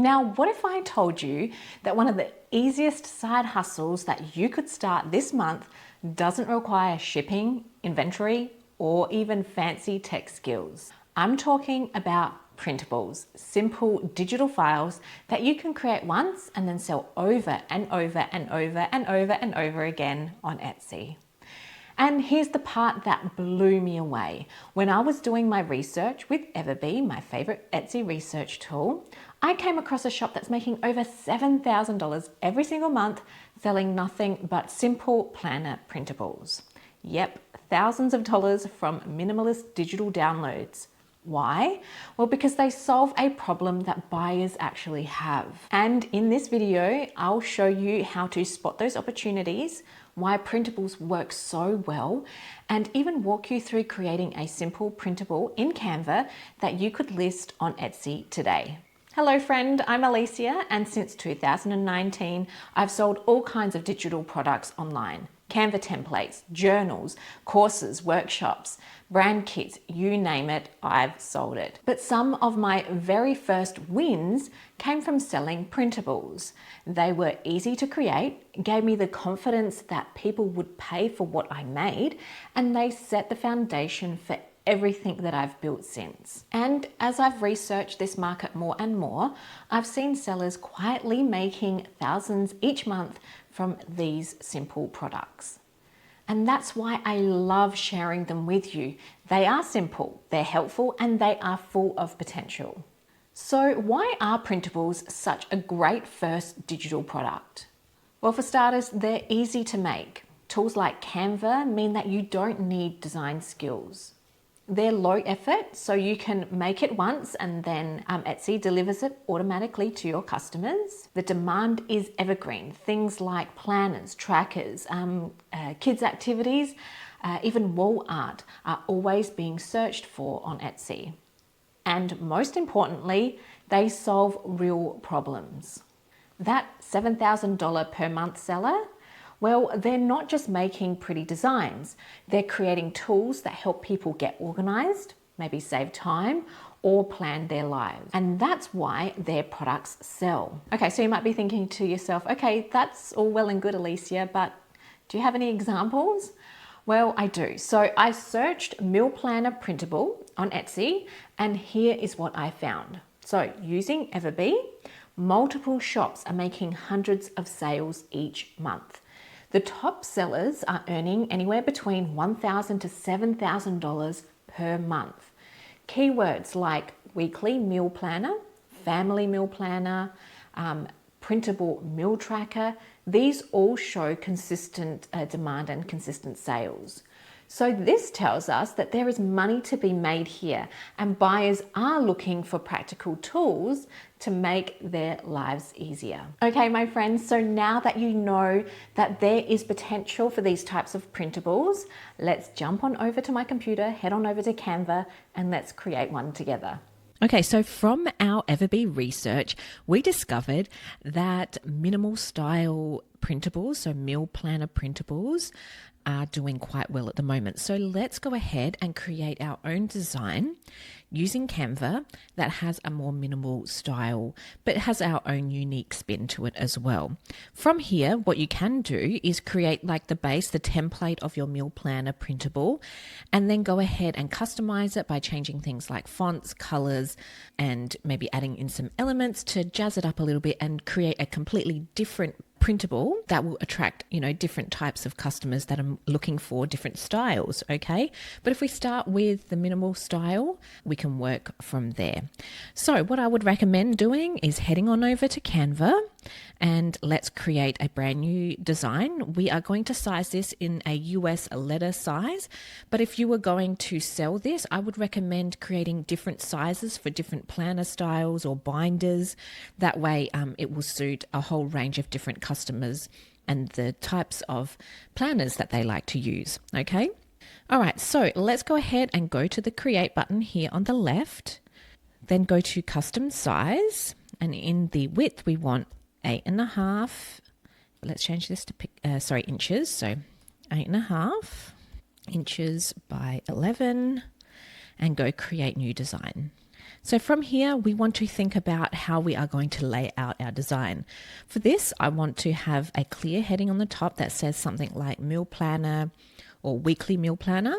Now, what if I told you that one of the easiest side hustles that you could start this month doesn't require shipping, inventory, or even fancy tech skills? I'm talking about printables, simple digital files that you can create once and then sell over and over and over and over and over again on Etsy. And here's the part that blew me away. When I was doing my research with EverBee, my favorite Etsy research tool, I came across a shop that's making over $7,000 every single month selling nothing but simple planner printables. Yep, thousands of dollars from minimalist digital downloads. Why? Well, because they solve a problem that buyers actually have. And in this video, I'll show you how to spot those opportunities, why printables work so well, and even walk you through creating a simple printable in Canva that you could list on Etsy today. Hello friend, I'm Alicia, and since 2019, I've sold all kinds of digital products online. Canva templates, journals, courses, workshops, brand kits, you name it, I've sold it. But some of my very first wins came from selling printables. They were easy to create, gave me the confidence that people would pay for what I made, and they set the foundation for everything that I've built since. And as I've researched this market more and more, I've seen sellers quietly making thousands each month from these simple products. And that's why I love sharing them with you. They are simple, they're helpful, and they are full of potential. So why are printables such a great first digital product? Well, for starters, they're easy to make. Tools like Canva mean that you don't need design skills. They're low effort, so you can make it once and then Etsy delivers it automatically to your customers. The demand is evergreen. Things like planners, trackers, kids' activities, even wall art are always being searched for on Etsy. And most importantly, they solve real problems. That $7,000 per month seller, well, they're not just making pretty designs. They're creating tools that help people get organized, maybe save time, or plan their lives. And that's why their products sell. Okay, so you might be thinking to yourself, okay, that's all well and good, Alicia, but do you have any examples? Well, I do. So I searched meal planner printable on Etsy, and here is what I found. So using EverBee, multiple shops are making hundreds of sales each month. The top sellers are earning anywhere between $1,000 to $7,000 per month. Keywords like weekly meal planner, family meal planner, printable meal tracker, these all show consistent demand and consistent sales. So this tells us that there is money to be made here, and buyers are looking for practical tools to make their lives easier. Okay, my friends, so now that you know that there is potential for these types of printables, let's jump on over to my computer, head on over to Canva, and let's create one together. Okay, so from our EverBee research, we discovered that minimal style printables, so meal planner printables, are doing quite well at the moment. So let's go ahead and create our own design using Canva that has a more minimal style, but has our own unique spin to it as well. From here, what you can do is create like the base, the template of your meal planner printable, and then go ahead and customize it by changing things like fonts, colors, and maybe adding in some elements to jazz it up a little bit and create a completely different printable that will attract, different types of customers that are looking for different styles, okay? But if we start with the minimal style, we can work from there. So what I would recommend doing is heading on over to Canva and let's create a brand new design. We are going to size this in a US letter size, but if you were going to sell this, I would recommend creating different sizes for different planner styles or binders. That way it will suit a whole range of different customers and the types of planners that they like to use, okay? All right, so let's go ahead and go to the create button here on the left, then go to custom size, and in the width we want 8.5. Let's change this to inches. So 8.5 inches by 11, and go create new design. So from here, we want to think about how we are going to lay out our design. For this, I want to have a clear heading on the top that says something like meal planner or weekly meal planner.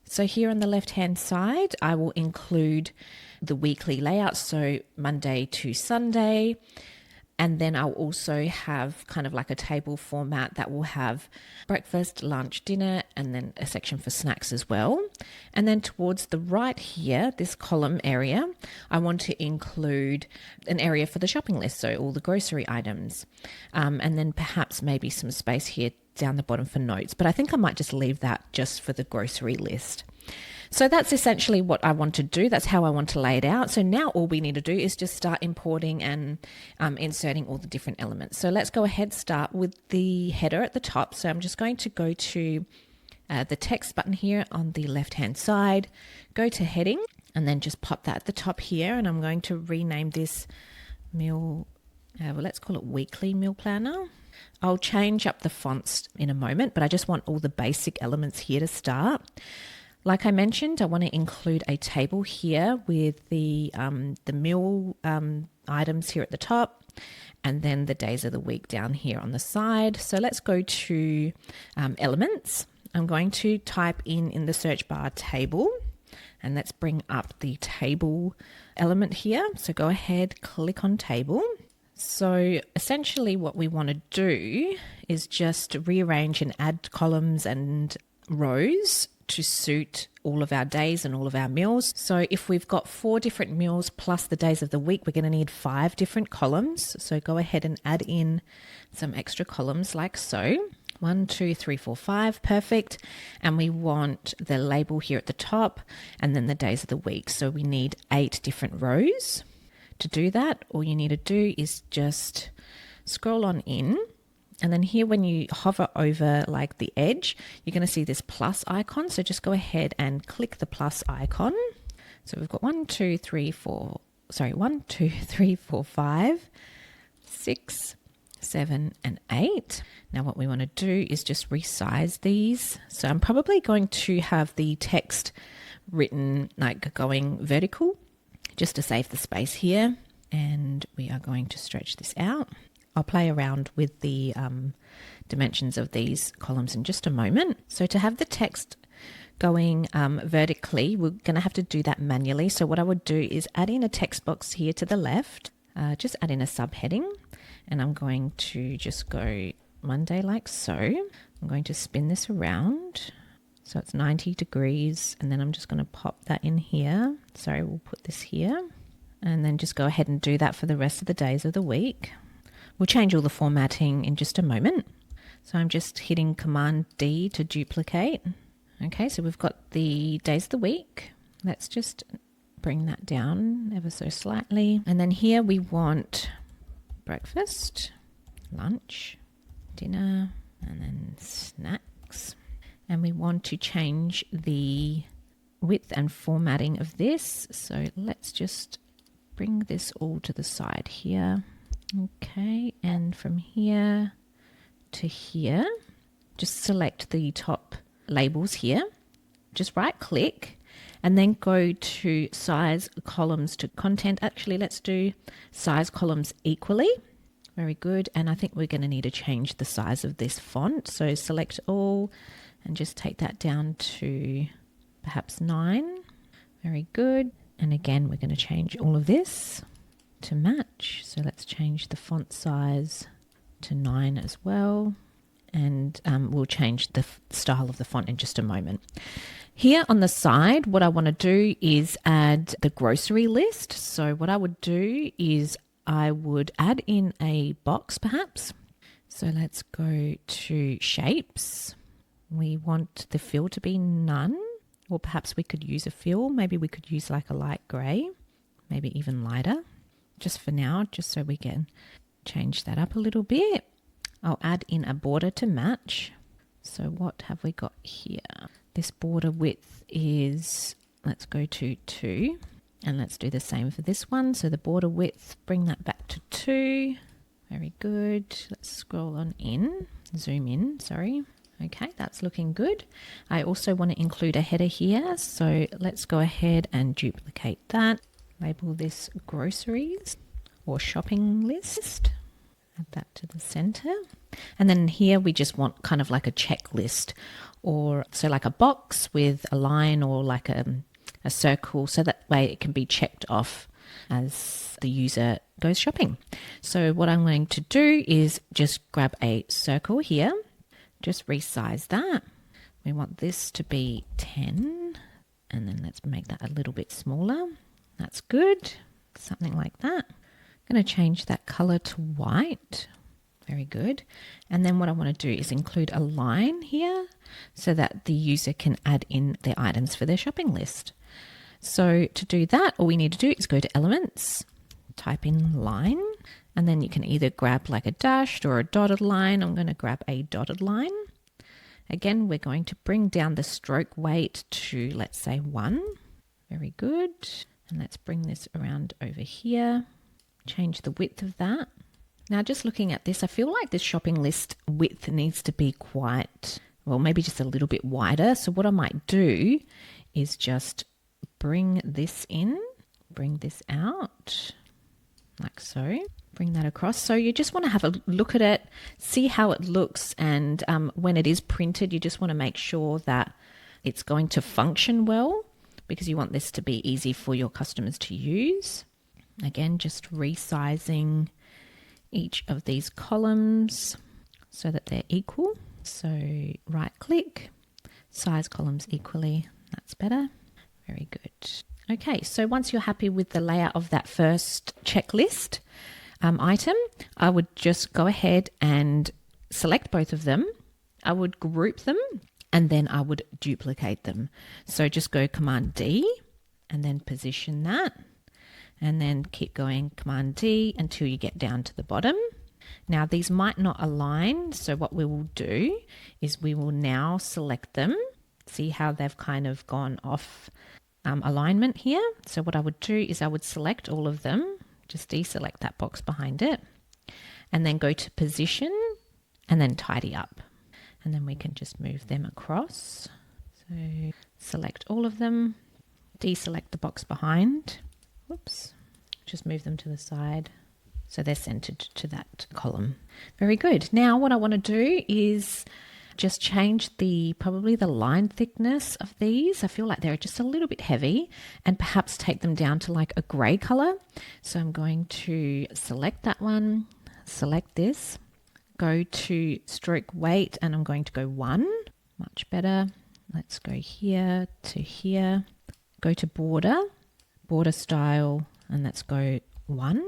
So here on the left-hand side, I will include the weekly layout, so Monday to Sunday. And then I'll also have kind of like a table format that will have breakfast, lunch, dinner, and then a section for snacks as well. And then towards the right here, this column area, I want to include an area for the shopping list, so all the grocery items. And then perhaps maybe some space here down the bottom for notes. But I think I might just leave that just for the grocery list. So that's essentially what I want to do. That's how I want to lay it out. So now all we need to do is just start importing and inserting all the different elements. So let's go ahead, start with the header at the top. So I'm just going to go to the text button here on the left-hand side, go to heading, and then just pop that at the top here. And I'm going to rename this meal, well, let's call it weekly meal planner. I'll change up the fonts in a moment, but I just want all the basic elements here to start. Like I mentioned, I want to include a table here with the meal items here at the top, and then the days of the week down here on the side. So let's go to elements. I'm going to type in the search bar table, and let's bring up the table element here. So go ahead, click on table. So essentially what we want to do is just rearrange and add columns and rows to suit all of our days and all of our meals. So if we've got 4 different meals plus the days of the week, we're going to need 5 different columns. So go ahead and add in some extra columns like so. 1, 2, 3, 4, 5, perfect. And we want the label here at the top and then the days of the week. So we need 8 different rows. To do that, all you need to do is just scroll on in. And then here, when you hover over like the edge, you're going to see this plus icon. So just go ahead and click the plus icon. So we've got 1, 2, 3, 4, 5, 6, 7, and 8. Now what we want to do is just resize these. So I'm probably going to have the text written like going vertical just to save the space here. And we are going to stretch this out. I'll play around with the dimensions of these columns in just a moment. So to have the text going vertically, we're going to have to do that manually. So what I would do is add in a text box here to the left, just add in a subheading, and I'm going to just go Monday like so. I'm going to spin this around. So it's 90 degrees, and then I'm just going to pop that in here. Sorry, we'll put this here, and then just go ahead and do that for the rest of the days of the week. We'll change all the formatting in just a moment. So I'm just hitting Command D to duplicate. Okay, so we've got the days of the week. Let's just bring that down ever so slightly. And then here we want breakfast, lunch, dinner, and then snacks. And we want to change the width and formatting of this. So let's just bring this all to the side here. Okay, and from here to here, just select the top labels here. Just right click and then go to size columns to content. Actually, let's do size columns equally. Very good. And I think we're going to need to change the size of this font. So select all and just take that down to perhaps 9. Very good. And again, we're going to change all of this to match. So let's change the font size to 9 as well. And we'll change the style of the font in just a moment. Here on the side, what I want to do is add the grocery list. So what I would do is I would add in a box perhaps. So let's go to shapes. We want the fill to be none, or perhaps we could use a fill. Maybe we could use like a light grey, maybe even lighter. Just for now, just so we can change that up a little bit. I'll add in a border to match. So what have we got here? This border width is, let's go to 2. And let's do the same for this one. So the border width, bring that back to 2. Very good. Let's scroll on in, zoom in, sorry. Okay, that's looking good. I also want to include a header here. So let's go ahead and duplicate that. Label this groceries or shopping list. Add that to the center. And then here we just want kind of like a checklist, or so like a box with a line or like a circle, so that way it can be checked off as the user goes shopping. So what I'm going to do is just grab a circle here, just resize that. We want this to be 10, and then let's make that a little bit smaller. That's good, something like that. I'm going to change that color to white. Very good. And then what I want to do is include a line here so that the user can add in their items for their shopping list. So to do that, all we need to do is go to Elements, type in line, and then you can either grab like a dashed or a dotted line. I'm going to grab a dotted line. Again, we're going to bring down the stroke weight to, let's say, 1. Very good. And let's bring this around over here. Change the width of that. Now, just looking at this, I feel like this shopping list width needs to be quite, well, maybe just a little bit wider. So what I might do is just bring this in, bring this out, like so. Bring that across. So you just want to have a look at it, see how it looks, and when it is printed, you just want to make sure that it's going to function well, because you want this to be easy for your customers to use. Again, just resizing each of these columns so that they're equal. So right click, size columns equally. That's better. Very good. Okay, so once you're happy with the layout of that first checklist item, I would just go ahead and select both of them. I would group them, and then I would duplicate them. So just go Command D and then position that, and then keep going Command D until you get down to the bottom. Now these might not align, so what we will do is we will now select them. See how they've kind of gone off alignment here. So what I would do is I would select all of them, just deselect that box behind it, and then go to position and then tidy up. And then we can just move them across. So select all of them, deselect the box behind. Whoops. Just move them to the side so they're centered to that column. Very good. Now what I want to do is just change probably the line thickness of these. I feel like they're just a little bit heavy, and perhaps take them down to like a grey color. So I'm going to select that one, select this, go to stroke weight, and I'm going to go 1. Much better. Let's go here to here. Go to border style, and let's go 1.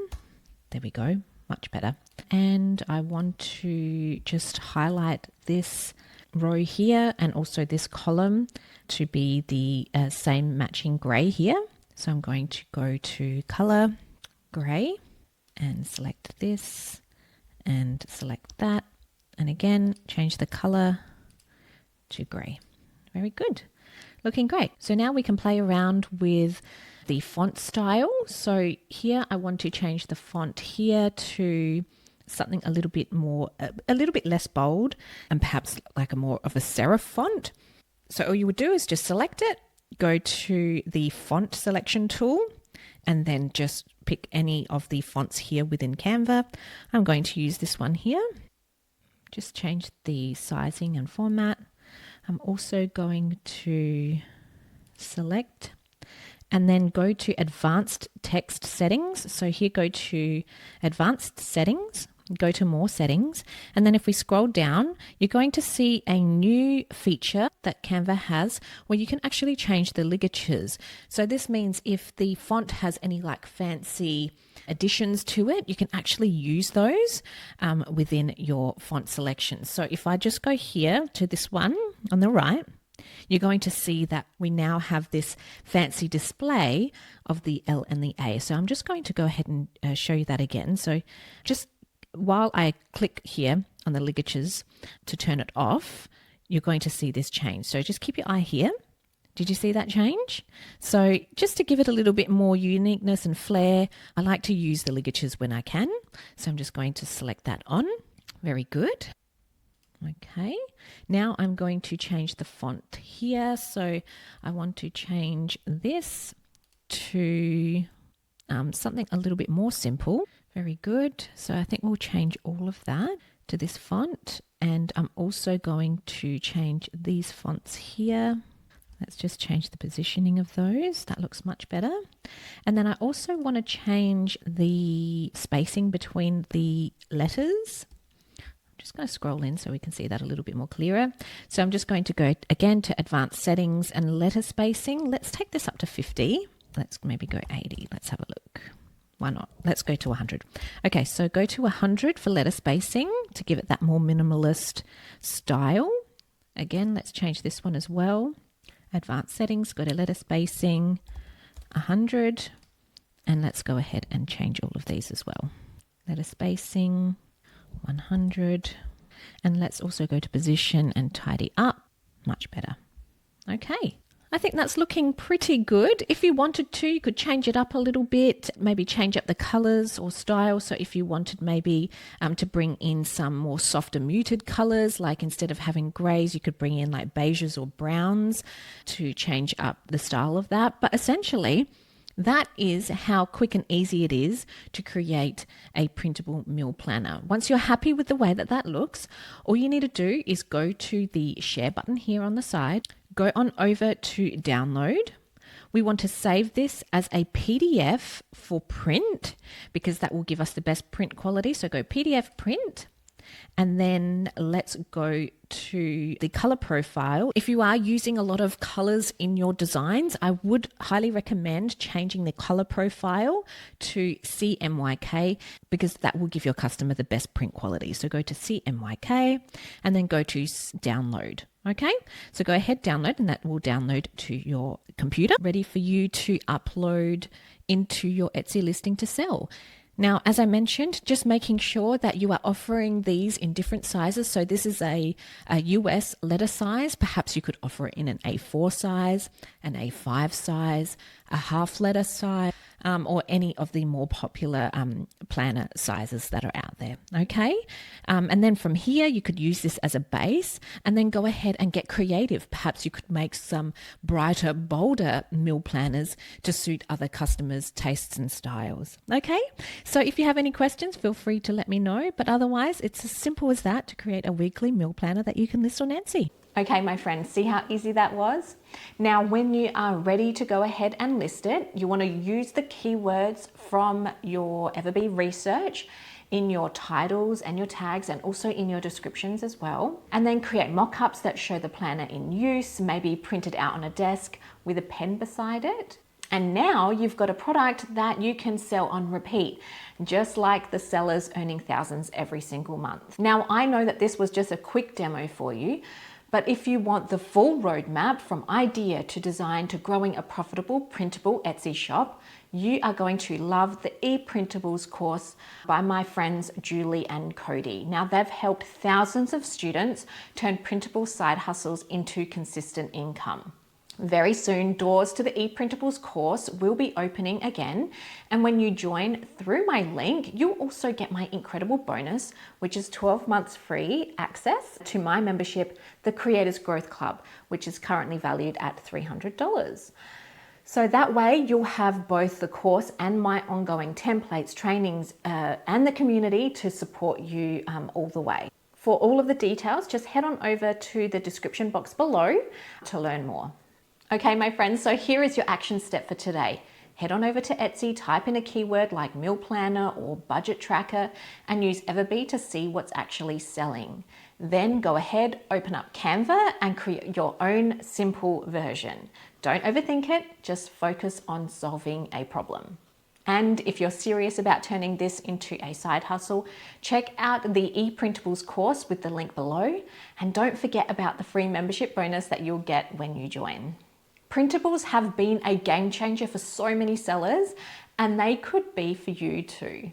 There we go. Much better. And I want to just highlight this row here and also this column to be the same matching grey here. So I'm going to go to color, grey, and select this and select that. And again, change the color to grey. Very good. Looking great. So now we can play around with the font style. So here I want to change the font here to something a little bit more, a little bit less bold, and perhaps like a more of a serif font. So all you would do is just select it, go to the font selection tool, and then just pick any of the fonts here within Canva. I'm going to use this one here. Just change the sizing and format. I'm also going to select and then go to advanced text settings. So here go to advanced settings, go to more settings. And then if we scroll down, you're going to see a new feature that Canva has where you can actually change the ligatures. So this means if the font has any like fancy additions to it, you can actually use those within your font selection. So if I just go here to this one on the right, you're going to see that we now have this fancy display of the L and the A. So I'm just going to go ahead and show you that again. So just while I click here on the ligatures to turn it off, you're going to see this change. So just keep your eye here. Did you see that change? So just to give it a little bit more uniqueness and flair, I like to use the ligatures when I can. So I'm just going to select that on. Very good. Okay, now I'm going to change the font here. So I want to change this to something a little bit more simple. Very good. So I think we'll change all of that to this font. And I'm also going to change these fonts here. Let's just change the positioning of those. That looks much better. And then I also want to change the spacing between the letters. I'm just going to scroll in so we can see that a little bit more clearer. So I'm just going to go again to advanced settings and letter spacing. Let's take this up to 50. Let's maybe go 80. Let's have a look. Why not? Let's go to 100. Okay, so go to 100 for letter spacing to give it that more minimalist style. Again, let's change this one as well. Advanced settings, go to letter spacing, 100, and let's go ahead and change all of these as well. Letter spacing, 100, and let's also go to position and tidy up. Much better. Okay. I think that's looking pretty good. If you wanted to, you could change it up a little bit, maybe change up the colors or style. So if you wanted maybe to bring in some more softer muted colors, like instead of having grays, you could bring in like beiges or browns to change up the style of that. But essentially, that is how quick and easy it is to create a printable meal planner. Once you're happy with the way that that looks, all you need to do is go to the share button here on the side, go on over to download. We want to save this as a PDF for print because that will give us the best print quality. So go PDF print. And then let's go to the color profile. If you are using a lot of colors in your designs, I would highly recommend changing the color profile to CMYK because that will give your customer the best print quality. So go to CMYK and then go to download. Okay, so go ahead, download, and that will download to your computer, ready for you to upload into your Etsy listing to sell. Now, as I mentioned, just making sure that you are offering these in different sizes. So this is a US letter size. Perhaps you could offer it in an A4 size, an A5 size, a half letter size, or any of the more popular planner sizes that are out there. Okay. And then from here, you could use this as a base and then go ahead and get creative. Perhaps you could make some brighter, bolder meal planners to suit other customers' tastes and styles. Okay. So if you have any questions, feel free to let me know. But otherwise, it's as simple as that to create a weekly meal planner that you can list on Etsy. Okay, my friends, see how easy that was? Now, when you are ready to go ahead and list it, you want to use the keywords from your EverBee research in your titles and your tags and also in your descriptions as well. And then create mock-ups that show the planner in use, maybe printed out on a desk with a pen beside it. And now you've got a product that you can sell on repeat, just like the sellers earning thousands every single month. Now, I know that this was just a quick demo for you, but if you want the full roadmap from idea to design to growing a profitable printable Etsy shop, you are going to love the ePrintables course by my friends Julie and Cody. Now, they've helped thousands of students turn printable side hustles into consistent income. Very soon, doors to the ePrintables course will be opening again. And when you join through my link, you'll also get my incredible bonus, which is 12 months free access to my membership, the Creators Growth Club, which is currently valued at $300. So that way you'll have both the course and my ongoing templates, trainings, and the community to support you all the way. For all of the details, just head on over to the description box below to learn more. Okay, my friends, so here is your action step for today. Head on over to Etsy, type in a keyword like meal planner or budget tracker, and use EverBee to see what's actually selling. Then go ahead, open up Canva and create your own simple version. Don't overthink it, just focus on solving a problem. And if you're serious about turning this into a side hustle, check out the ePrintables course with the link below. And don't forget about the free membership bonus that you'll get when you join. Printables have been a game changer for so many sellers, and they could be for you too.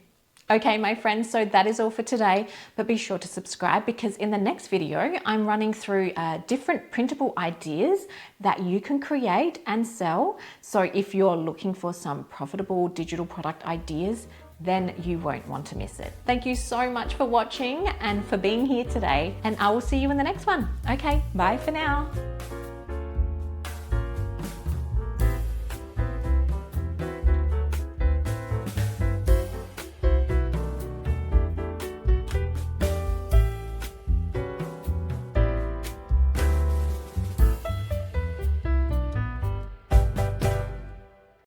Okay, my friends, so that is all for today, but be sure to subscribe because in the next video, I'm running through different printable ideas that you can create and sell. So if you're looking for some profitable digital product ideas, then you won't want to miss it. Thank you so much for watching and for being here today, and I will see you in the next one. Okay, bye for now.